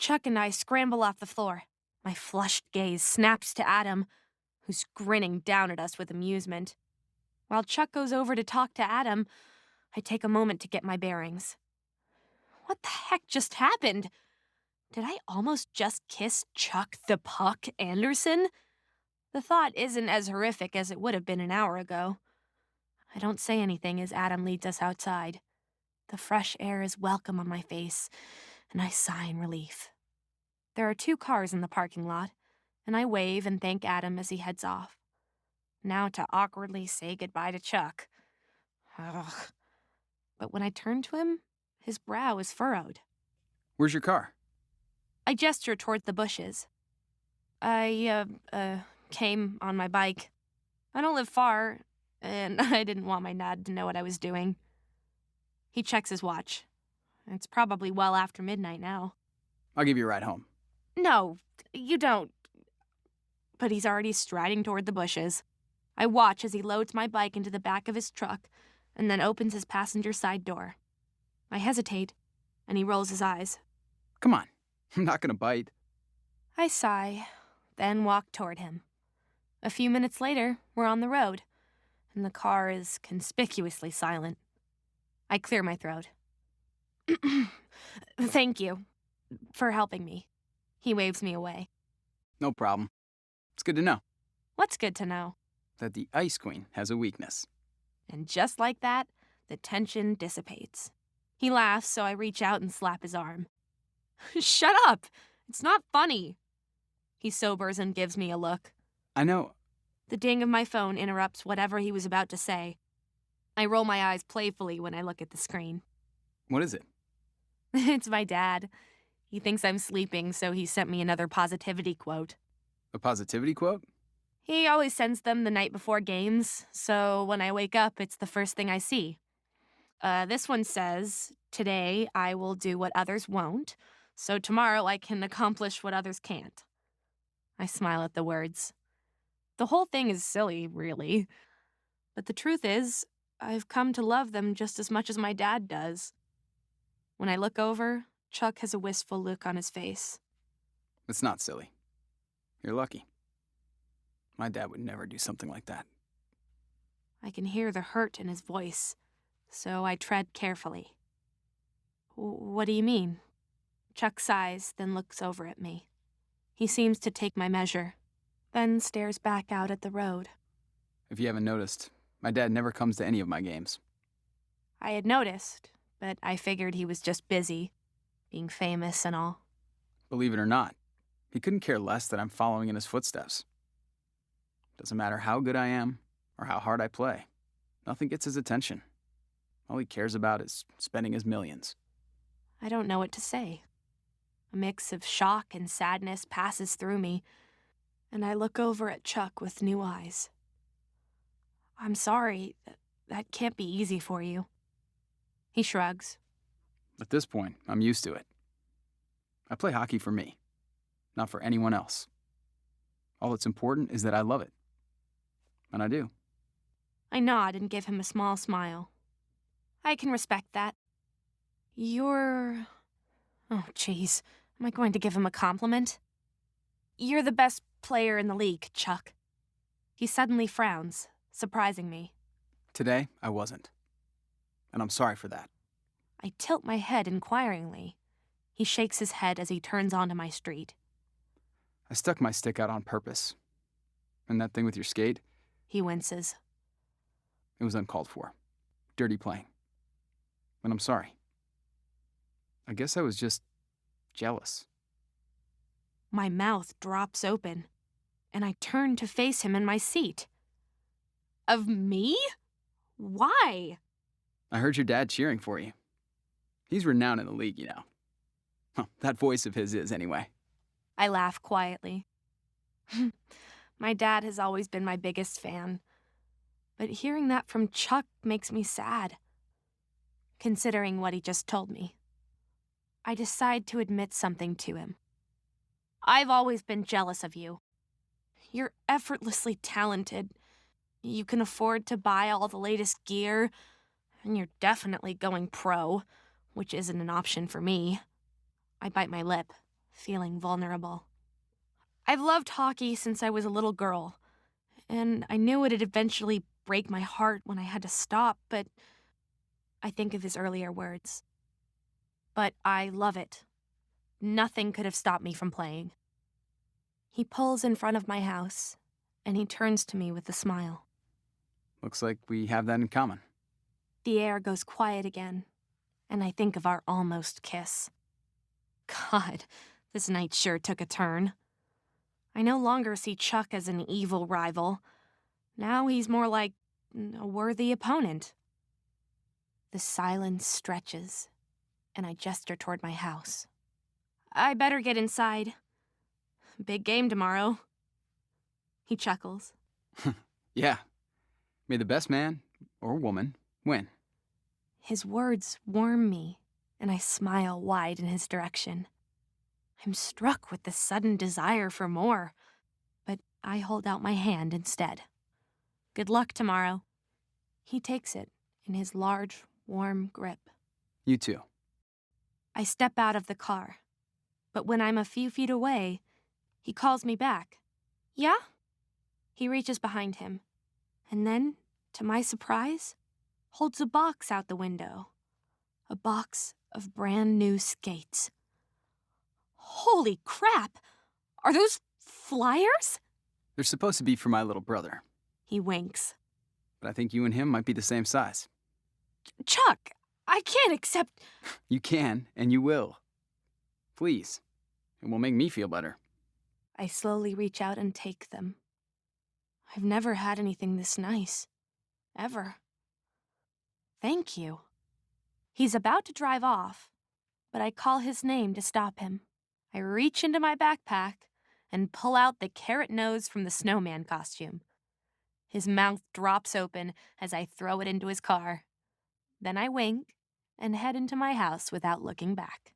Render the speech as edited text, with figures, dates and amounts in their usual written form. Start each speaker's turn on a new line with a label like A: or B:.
A: Chuck and I scramble off the floor. My flushed gaze snaps to Adam, who's grinning down at us with amusement. While Chuck goes over to talk to Adam, I take a moment to get my bearings. What the heck just happened? Did I almost just kiss Chuck the Puck Anderson? The thought isn't as horrific as it would have been an hour ago. I don't say anything as Adam leads us outside. The fresh air is welcome on my face, and I sigh in relief. There are 2 cars in the parking lot, and I wave and thank Adam as he heads off. Now to awkwardly say goodbye to Chuck. Ugh. But when I turn to him, his brow is furrowed.
B: Where's your car?
A: I gesture toward the bushes. I came on my bike. I don't live far, and I didn't want my dad to know what I was doing. He checks his watch. It's probably well after midnight now.
B: I'll give you a ride home.
A: No, you don't. But he's already striding toward the bushes. I watch as he loads my bike into the back of his truck and then opens his passenger side door. I hesitate, and he rolls his eyes.
B: Come on, I'm not gonna bite.
A: I sigh, then walk toward him. A few minutes later, we're on the road, and the car is conspicuously silent. I clear my throat. Thank you for helping me. He waves me away.
B: No problem. It's good to know
A: What's good to know?
B: that the Ice Queen has a weakness.
A: And just like that, the tension dissipates. He laughs, so I reach out and slap his arm. Shut up! It's not funny. He sobers and gives me a look.
B: I know.
A: The ding of my phone interrupts whatever he was about to say. I roll my eyes playfully when I look at the screen.
B: What is it?
A: It's my dad. He thinks I'm sleeping, so he sent me another positivity quote.
B: A positivity quote?
A: He always sends them the night before games, so when I wake up, it's the first thing I see. This one says, "Today I will do what others won't, so tomorrow I can accomplish what others can't." I smile at the words. The whole thing is silly, really. But the truth is, I've come to love them just as much as my dad does. When I look over, Chuck has a wistful look on his face.
B: It's not silly. You're lucky. My dad would never do something like that.
A: I can hear the hurt in his voice, so I tread carefully. What do you mean? Chuck sighs, then looks over at me. He seems to take my measure, then stares back out at the road.
B: If you haven't noticed, my dad never comes to any of my games.
A: I had noticed, but I figured he was just busy, being famous and all.
B: Believe it or not, he couldn't care less that I'm following in his footsteps. Doesn't matter how good I am or how hard I play. Nothing gets his attention. All he cares about is spending his millions.
A: I don't know what to say. A mix of shock and sadness passes through me, and I look over at Chuck with new eyes. I'm sorry. That can't be easy for you. He shrugs.
B: At this point, I'm used to it. I play hockey for me, not for anyone else. All that's important is that I love it. And I do.
A: I nod and give him a small smile. I can respect that. You're... Oh, jeez. Am I going to give him a compliment? You're the best player in the league, Chuck. He suddenly frowns, surprising me.
B: Today, I wasn't. And I'm sorry for that.
A: I tilt my head inquiringly. He shakes his head as he turns onto my street.
B: I stuck my stick out on purpose. And that thing with your skate,
A: He winces.
B: it was uncalled for. Dirty playing. And I'm sorry. I guess I was just jealous.
A: My mouth drops open, and I turn to face him in my seat. Of me? Why?
B: I heard your dad cheering for you. He's renowned in the league, you know. Huh, that voice of his is, anyway.
A: I laugh quietly. My dad has always been my biggest fan, but hearing that from Chuck makes me sad, considering what he just told me. I decide to admit something to him. I've always been jealous of you. You're effortlessly talented. You can afford to buy all the latest gear, and you're definitely going pro, which isn't an option for me. I bite my lip, feeling vulnerable. I've loved hockey since I was a little girl, and I knew it'd eventually break my heart when I had to stop, but I think of his earlier words. But I love it. Nothing could have stopped me from playing. He pulls in front of my house, and he turns to me with a smile.
B: Looks like we have that in common.
A: The air goes quiet again, and I think of our almost kiss. God, this night sure took a turn. I no longer see Chuck as an evil rival. Now he's more like a worthy opponent. The silence stretches, and I gesture toward my house. I better get inside. Big game tomorrow. He chuckles.
B: Yeah. May the best man, or woman, win.
A: His words warm me, and I smile wide in his direction. I'm struck with the sudden desire for more, but I hold out my hand instead. Good luck tomorrow. He takes it in his large, warm grip.
B: You too.
A: I step out of the car, but when I'm a few feet away, he calls me back. Yeah? He reaches behind him, and then, to my surprise, holds a box out the window. A box of brand new skates. Holy crap! Are those flyers?
B: They're supposed to be for my little brother,
A: He winks.
B: but I think you and him might be the same size.
A: Chuck, I can't accept...
B: You can, and you will. Please. It will make me feel better.
A: I slowly reach out and take them. I've never had anything this nice. Ever. Thank you. He's about to drive off, but I call his name to stop him. I reach into my backpack and pull out the carrot nose from the snowman costume. His mouth drops open as I throw it into his car. Then I wink and head into my house without looking back.